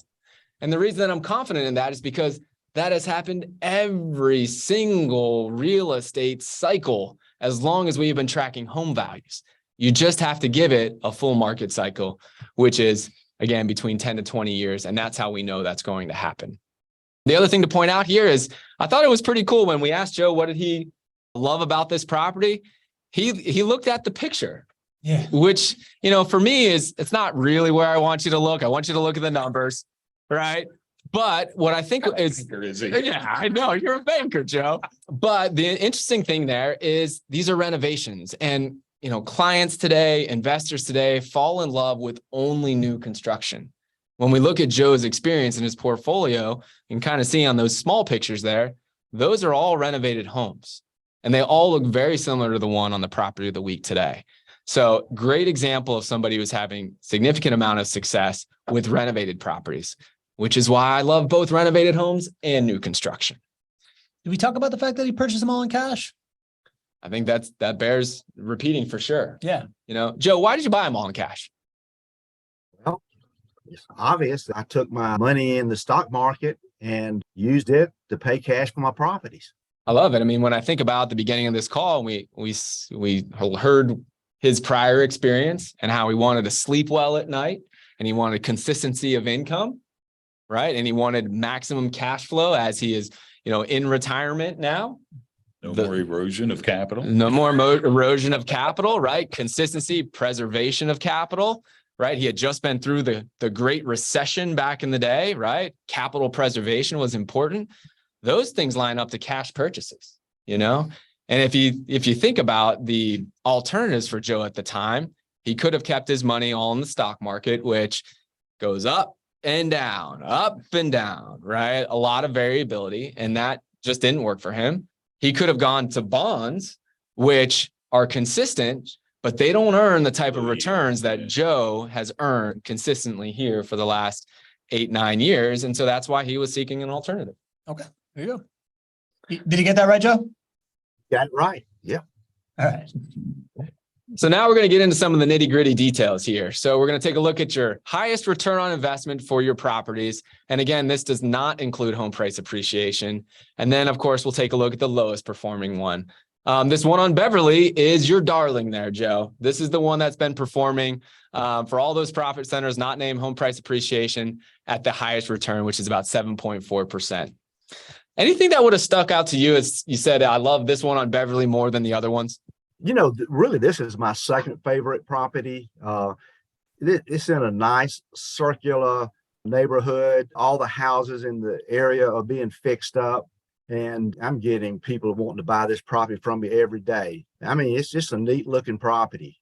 And the reason that I'm confident in that is because that has happened every single real estate cycle as long as we've been tracking home values. You just have to give it a full market cycle, which is, again, between 10 to 20 years. And that's how we know that's going to happen. The other thing to point out here is I thought it was pretty cool when we asked Joe, what did he love about this property? He looked at the picture, which, for me it's not really where I want you to look. I want you to look at the numbers, right? But what I think is, yeah, I know you're a banker, Joe. But the interesting thing there is these are renovations, and, clients today, investors today fall in love with only new construction. When we look at Joe's experience in his portfolio, you can kind of see on those small pictures there, those are all renovated homes. And they all look very similar to the one on the property of the week today. So great example of somebody who's having significant amount of success with renovated properties, which is why I love both renovated homes and new construction. Did we talk about the fact that he purchased them all in cash? I think that bears repeating for sure. Yeah. You know, Joe, why did you buy them all in cash? Well, it's obvious. I took my money in the stock market and used it to pay cash for my properties. I love it. I mean, when I think about the beginning of this call, we heard his prior experience and how he wanted to sleep well at night and he wanted consistency of income, right? And he wanted maximum cash flow as he is, in retirement now. No more erosion of capital. No more erosion of capital, right? Consistency, preservation of capital, right? He had just been through the Great Recession back in the day, right? Capital preservation was important. Those things line up to cash purchases, And if you think about the alternatives for Joe at the time, he could have kept his money all in the stock market, which goes up and down, right? A lot of variability, and that just didn't work for him. He could have gone to bonds, which are consistent, but they don't earn the type of returns that Joe has earned consistently here for the last 8-9 years. And so that's why he was seeking an alternative. Okay. There you go. Did you get that right, Joe? Got it right. Yeah. All right. So now we're going to get into some of the nitty gritty details here. So we're going to take a look at your highest return on investment for your properties. And again, this does not include home price appreciation. And then of course, we'll take a look at the lowest performing one. This one on Beverly is your darling there, Joe. This is the one that's been performing for all those profit centers, not named home price appreciation at the highest return, which is about 7.4%. Anything that would have stuck out to you as you said, I love this one on Beverly more than the other ones? Really, this is my second favorite property. It's in a nice circular neighborhood. All the houses in the area are being fixed up, and I'm getting people wanting to buy this property from me every day. I mean, it's just a neat looking property.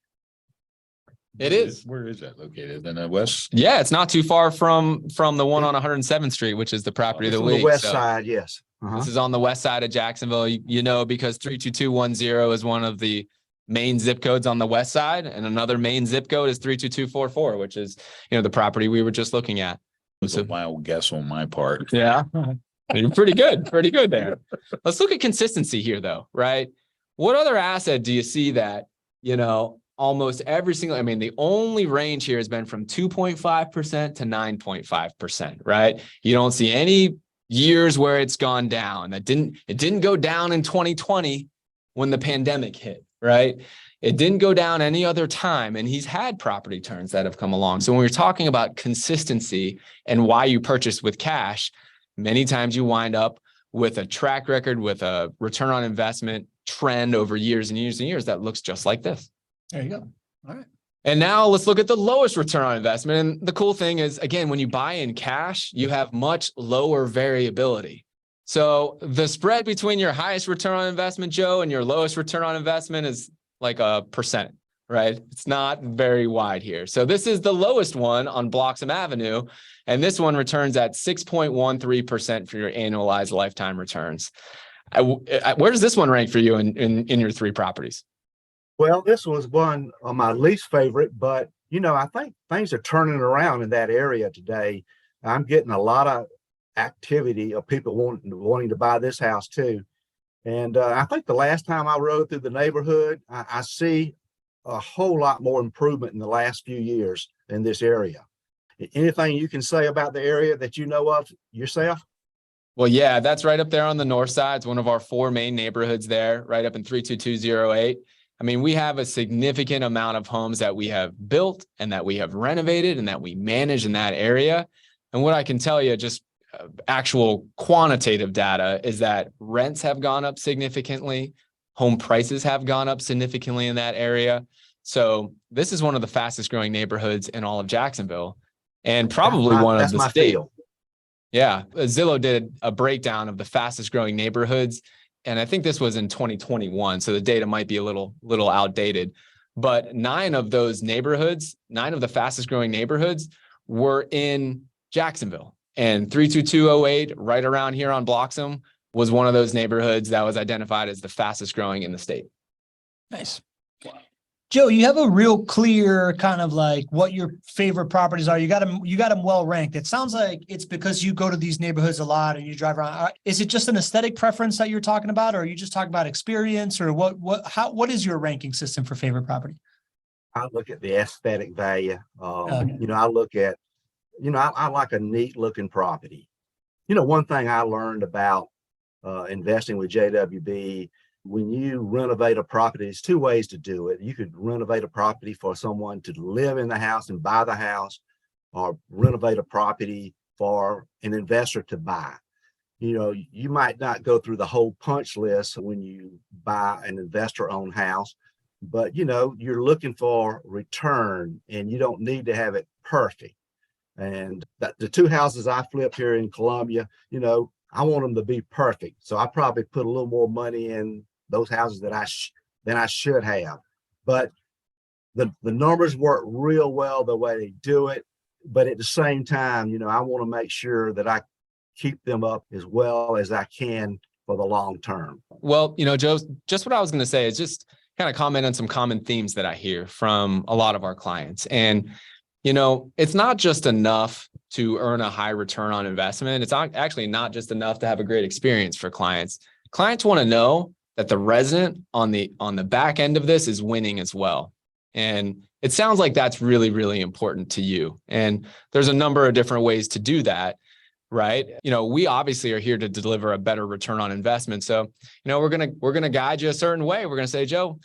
It is. Where is that located? In the west? Yeah, it's not too far from the one on 107th Street, which is the property of the week. On the west side, yes. This is on the west side of Jacksonville, because 32210 is one of the main zip codes on the west side, and another main zip code is 32244, which is, the property we were just looking at. It's a wild guess on my part. Yeah, you're pretty good there. Let's look at consistency here though, right? What other asset do you see that, almost every single, the only range here has been from 2.5% to 9.5%, right? You don't see any years where it's gone down. It didn't go down in 2020 when the pandemic hit, right? It didn't go down any other time. And he's had property turns that have come along. So when we're talking about consistency and why you purchase with cash, many times you wind up with a track record, with a return on investment trend over years and years and years that looks just like this. There you go. All right. And now let's look at the lowest return on investment. And the cool thing is, again, when you buy in cash, you have much lower variability. So the spread between your highest return on investment, Joe, and your lowest return on investment is like 1%, right? It's not very wide here. So this is the lowest one on Bloxham Avenue. And this one returns at 6.13% for your annualized lifetime returns. Where does this one rank for you in your 3 properties? Well, this was one of my least favorite, but I think things are turning around in that area today. I'm getting a lot of activity of people wanting to buy this house too. And I think the last time I rode through the neighborhood, I see a whole lot more improvement in the last few years in this area. Anything you can say about the area that you know of yourself? Well, yeah, that's right up there on the north side. It's one of our 4 main neighborhoods there, right up in 32208. We have a significant amount of homes that we have built and that we have renovated and that we manage in that area. And what I can tell you, just actual quantitative data, is that rents have gone up significantly. Home prices have gone up significantly in that area. So this is one of the fastest growing neighborhoods in all of Jacksonville, and probably one of the state. Yeah. Zillow did a breakdown of the fastest growing neighborhoods. And I think this was in 2021. So the data might be a little outdated, but 9 of those neighborhoods, 9 of the fastest growing neighborhoods were in Jacksonville, and 32208 right around here on Bloxham was one of those neighborhoods that was identified as the fastest growing in the state. Nice. Joe, you have a real clear kind of like what your favorite properties are. You got them well ranked. It sounds like it's because you go to these neighborhoods a lot and you drive around. Is it just an aesthetic preference that you're talking about, or are you just talking about experience, or what is your ranking system for favorite property? I look at the aesthetic value. Okay. I look at, I like a neat looking property. One thing I learned about investing with JWB, when you renovate a property, there's two ways to do it. You could renovate a property for someone to live in the house and buy the house, or renovate a property for an investor to buy. You might not go through the whole punch list when you buy an investor-owned house, but you're looking for return, and you don't need to have it perfect. And the two houses I flipped here in Columbia, I want them to be perfect. So I probably put a little more money in those houses than I should have. But the numbers work real well the way they do it. But at the same time, I want to make sure that I keep them up as well as I can for the long term. Well, Joe, just what I was going to say is just kind of comment on some common themes that I hear from a lot of our clients. And it's not just enough to earn a high return on investment. It's actually not just enough to have a great experience for clients. Clients want to know that the resident on the back end of this is winning as well. And it sounds like that's really, really important to you. And there's a number of different ways to do that, right? We obviously are here to deliver a better return on investment. So, we're gonna guide you a certain way. We're gonna say, Joe,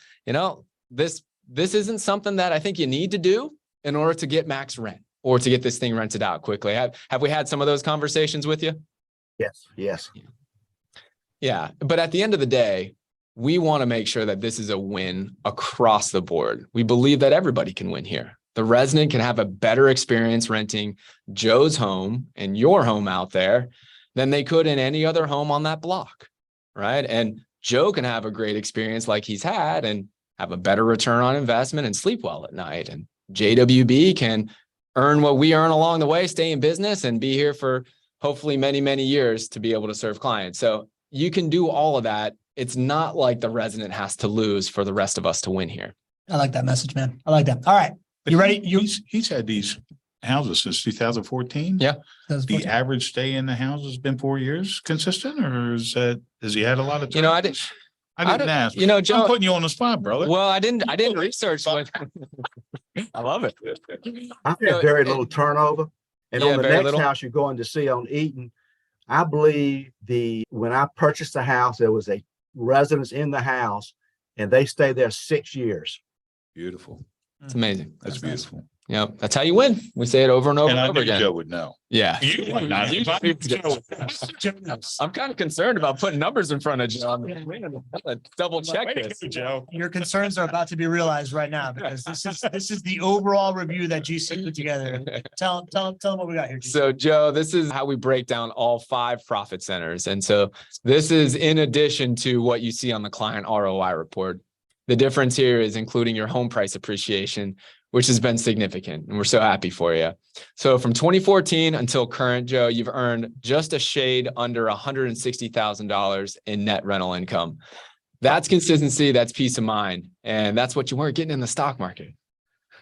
this isn't something that I think you need to do in order to get max rent or to get this thing rented out quickly. Have we had some of those conversations with you? Yes. Yeah. But at the end of the day, we want to make sure that this is a win across the board. We believe that everybody can win here. The resident can have a better experience renting Joe's home and your home out there than they could in any other home on that block, right? And Joe can have a great experience like he's had and have a better return on investment and sleep well at night. And JWB can earn what we earn along the way, stay in business, and be here for hopefully many, many years to be able to serve clients. So you can do all of that. It's not like the resident has to lose for the rest of us to win here. I like that message, man. I like that. All right. You ready? He's had these houses since 2014. Yeah. The average stay in the house has been 4 years consistent, or has he had a lot of time? I didn't ask. Joe, I'm putting you on the spot, brother. Well, I didn't research what I love it. I've had very little turnover. And Yeah, on the very next little. house you're going to see on Eaton, I believe when I purchased the house, there was a residence in the house and they stayed there 6 years. Beautiful. It's amazing. That's beautiful. Yeah, that's how you win. We say it over and over And and I over knew again. Joe would know. Yeah. You would not. I'm kind of concerned about putting numbers in front of Joe. Double check this. Joe. Your concerns are about to be realized right now, because this is the overall review that GC put together. Tell them what we got here, GC. So Joe, this is how we break down all 5 profit centers. And so this is in addition to what you see on the client ROI report. The difference here is including your home price appreciation, which has been significant, and we're so happy for you. So from 2014 until current, Joe, you've earned just a shade under $160,000 in net rental income. That's consistency, that's peace of mind, and that's what you weren't getting in the stock market.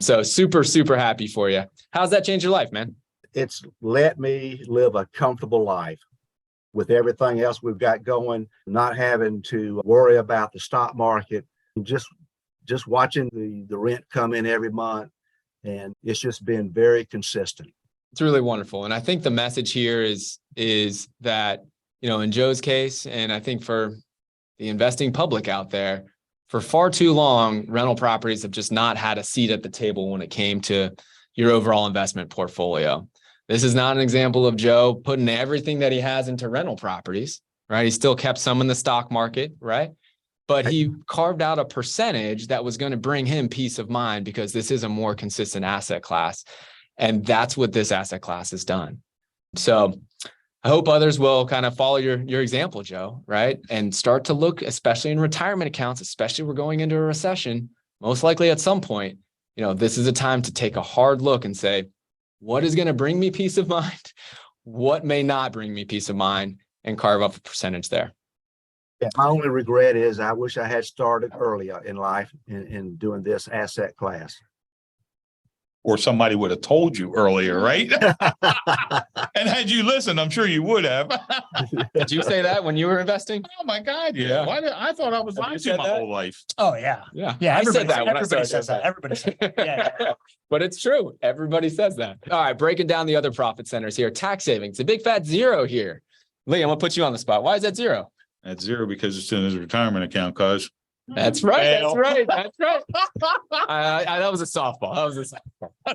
So super, super happy for you. How's that changed your life, man? It's let me live a comfortable life with everything else we've got going, not having to worry about the stock market, just watching the rent come in every month. And it's just been very consistent. It's really wonderful. And I think the message here is that, in Joe's case, and I think for the investing public out there, for far too long, rental properties have just not had a seat at the table when it came to your overall investment portfolio. This is not an example of Joe putting everything that he has into rental properties, right? He still kept some in the stock market, right? But he carved out a percentage that was going to bring him peace of mind, because this is a more consistent asset class. And that's what this asset class has done. So I hope others will kind of follow your example, Joe, right? And start to look, especially in retirement accounts, especially we're going into a recession, most likely at some point, this is a time to take a hard look and say, what is going to bring me peace of mind? What may not bring me peace of mind? And carve up a percentage there. Yeah, my only regret is I wish I had started earlier in life in doing this asset class. Or somebody would have told you earlier, right? And had you listened, I'm sure you would have. Did you say that when you were investing? Oh my God, yeah. Yeah. Why did I thought I was Have you lying to said my that? whole life. Oh, yeah. Yeah. Yeah, I said everybody, that when I everybody started says that. doing Everybody says that. Yeah. But it's true. Everybody says that. All right, breaking down the other profit centers here. Tax savings, a big fat zero here. Lee, I'm gonna put you on the spot. Why is that zero? That's zero because it's in his retirement account, cuz. That's right. That's Fail. right. That's right. That was a softball. That was a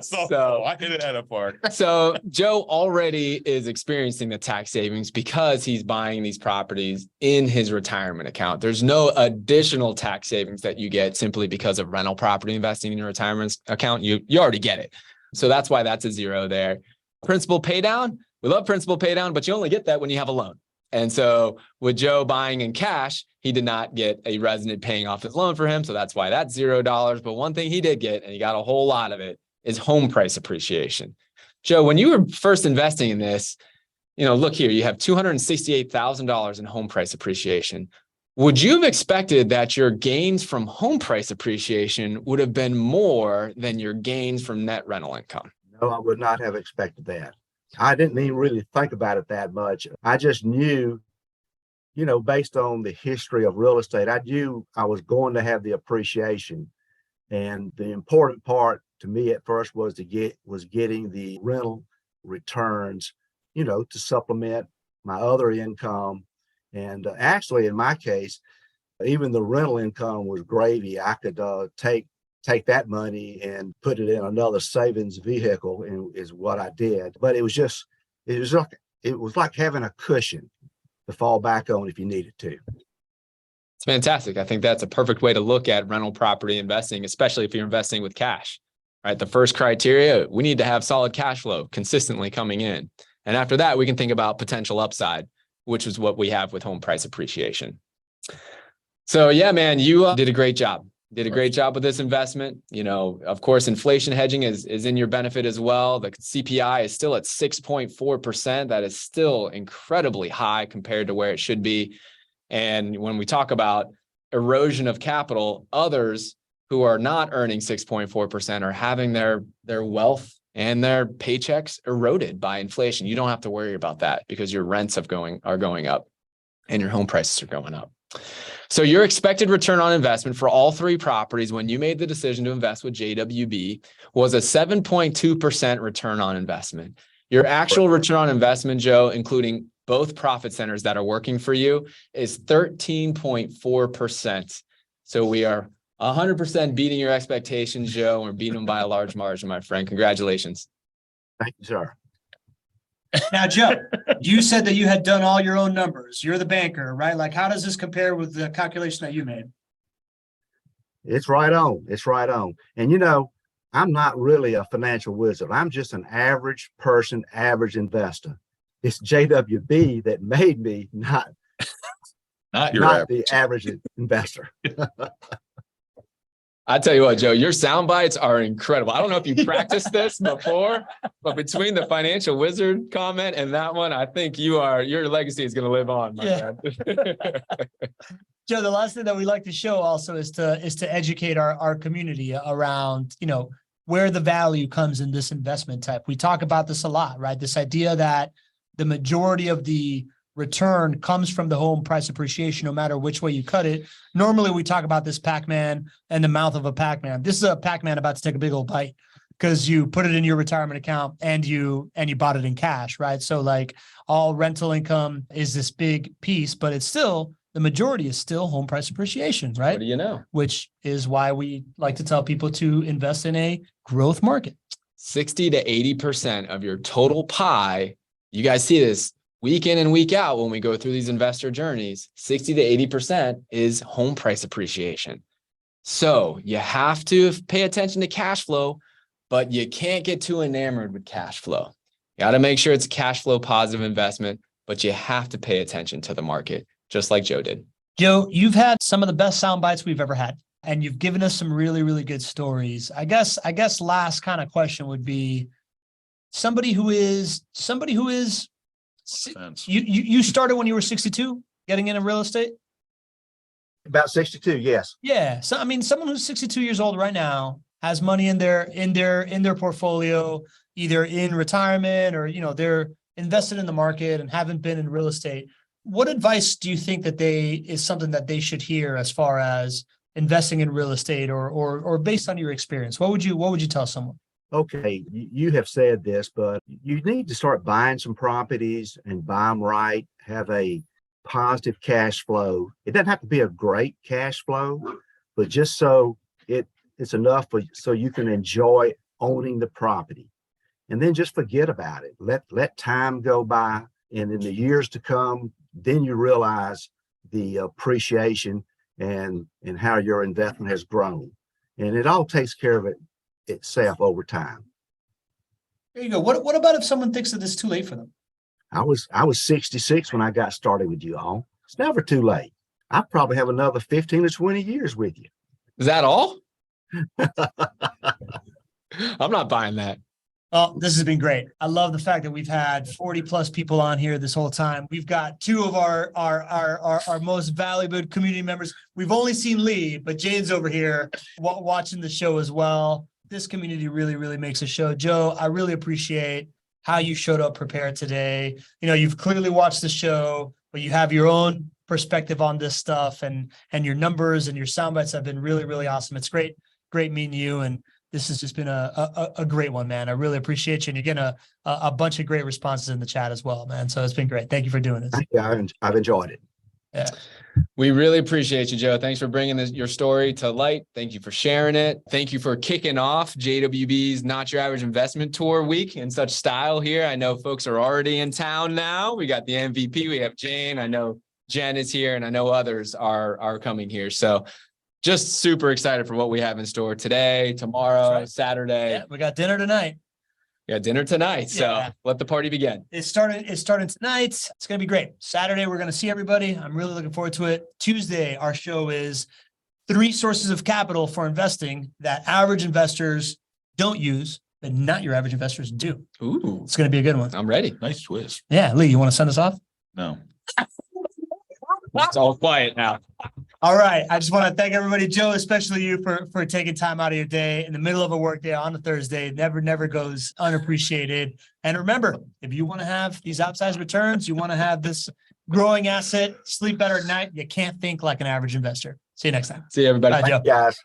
softball. So I hit it at a park. So Joe already is experiencing the tax savings because he's buying these properties in his retirement account. There's no additional tax savings that you get simply because of rental property investing in your retirement account. You already get it. So that's why that's a zero there. Principal pay down. We love principal pay down, but you only get that when you have a loan. And so with Joe buying in cash, he did not get a resident paying off his loan for him. So that's why that's $0. But one thing he did get, and he got a whole lot of it, is home price appreciation. Joe, when you were first investing in this, look here, you have $268,000 in home price appreciation. Would you have expected that your gains from home price appreciation would have been more than your gains from net rental income? No, I would not have expected that. I didn't even really think about it that much. I just knew, based on the history of real estate, I knew I was going to have the appreciation. And the important part to me at first was getting the rental returns, to supplement my other income. And actually, in my case, even the rental income was gravy. I could take that money and put it in another savings vehicle, and is what I did. But it was like having a cushion to fall back on if you needed to. It's fantastic. I think that's a perfect way to look at rental property investing, especially if you're investing with cash, right? The first criteria, we need to have solid cash flow consistently coming in. And after that, we can think about potential upside, which is what we have with home price appreciation. So yeah, man, you did a great job. Did a great job with this investment. Of course, inflation hedging is in your benefit as well. The CPI is still at 6.4%. That is still incredibly high compared to where it should be. And when we talk about erosion of capital, others who are not earning 6.4% are having their wealth and their paychecks eroded by inflation. You don't have to worry about that because your rents are going up and your home prices are going up. So your expected return on investment for all three properties when you made the decision to invest with JWB was a 7.2% return on investment. Your actual return on investment, Joe, including both profit centers that are working for you, is 13.4%. So we are 100% beating your expectations, Joe. We're beating them by a large margin, my friend. Congratulations. Thank you, sir. Now, Joe, you said that you had done all your own numbers. You're the banker, right? Like, how does this compare with the calculation that you made? It's right on. It's right on. And I'm not really a financial wizard. I'm just an average person, average investor. It's JWB that made me not the average investor. I tell you what, Joe, your sound bites are incredible. I don't know if you practiced this before, but between the financial wizard comment and that one, I think your legacy is going to live on, my friend. Joe, the last thing that we like to show also is to educate our community around, where the value comes in this investment type. We talk about this a lot, right? This idea that the majority of the return comes from the home price appreciation, no matter which way you cut it. Normally, we talk about this Pac-Man and the mouth of a Pac-Man. This is a Pac-Man about to take a big old bite because you put it in your retirement account and you bought it in cash, right? So like all rental income is this big piece, but it's still, the majority is still home price appreciation, right? What do you know? Which is why we like to tell people to invest in a growth market. 60 to 80% of your total pie, you guys see this week in and week out when we go through these investor journeys, 60 to 80% is home price appreciation. So you have to pay attention to cash flow, but you can't get too enamored with cash flow. You got to make sure it's a cash flow positive investment, but you have to pay attention to the market, just like Joe did. Joe, you've had some of the best sound bites we've ever had, and you've given us some really, really good stories. I guess last kind of question would be somebody who is you started when you were 62 getting into real estate? About 62, yes. Yeah. So, I mean, someone who's 62 years old right now has money in their portfolio, either in retirement or, they're invested in the market and haven't been in real estate. What advice do you think that is something that they should hear as far as investing in real estate or based on your experience? What would you tell someone? Okay, you have said this, but you need to start buying some properties and buy them right, have a positive cash flow. It doesn't have to be a great cash flow, but just so it's enough so you can enjoy owning the property. And then just forget about it. Let time go by. And in the years to come, then you realize the appreciation and how your investment has grown. And it all takes care of itself over time. There you go. What about if someone thinks that it's too late for them? I was 66 when I got started with you all. It's never too late. I probably have another 15 or 20 years with you. Is that all? I'm not buying that. Oh, this has been great. I love the fact that we've had 40 plus people on here this whole time. We've got two of our most valuable community members. We've only seen Lee, but Jane's over here watching the show as well. This community really, really makes a show. Joe, I really appreciate how you showed up prepared today. You've clearly watched the show, but you have your own perspective on this stuff, and your numbers and your sound bites have been really, really awesome. It's great meeting you. And this has just been a great one, man. I really appreciate you. And you're getting a bunch of great responses in the chat as well, man. So it's been great. Thank you for doing this. Yeah, I've enjoyed it. Yeah. We really appreciate you, Joe. Thanks for bringing your story to light. Thank you for sharing it. Thank you for kicking off JWB's Not Your Average Investment Tour week in such style here. I know folks are already in town now. We got the MVP. We have Jane. I know Jen is here, and I know others are coming here. So just super excited for what we have in store today, tomorrow, right. Saturday. Yeah, we got dinner tonight. We got dinner tonight. So let the party begin. It's starting tonight. It's going to be great. Saturday, we're going to see everybody. I'm really looking forward to it. Tuesday, our show is 3 sources of capital for investing that average investors don't use, but not your average investors do. Ooh, it's going to be a good one. I'm ready. Nice twist. Yeah. Lee, you want to send us off? No. It's all quiet now. All right. I just want to thank everybody, Joe, especially you for taking time out of your day in the middle of a work day on a Thursday. Never goes unappreciated. And remember, if you want to have these outsized returns, you want to have this growing asset, sleep better at night, you can't think like an average investor. See you next time. See you, everybody. Bye, Joe. Guys.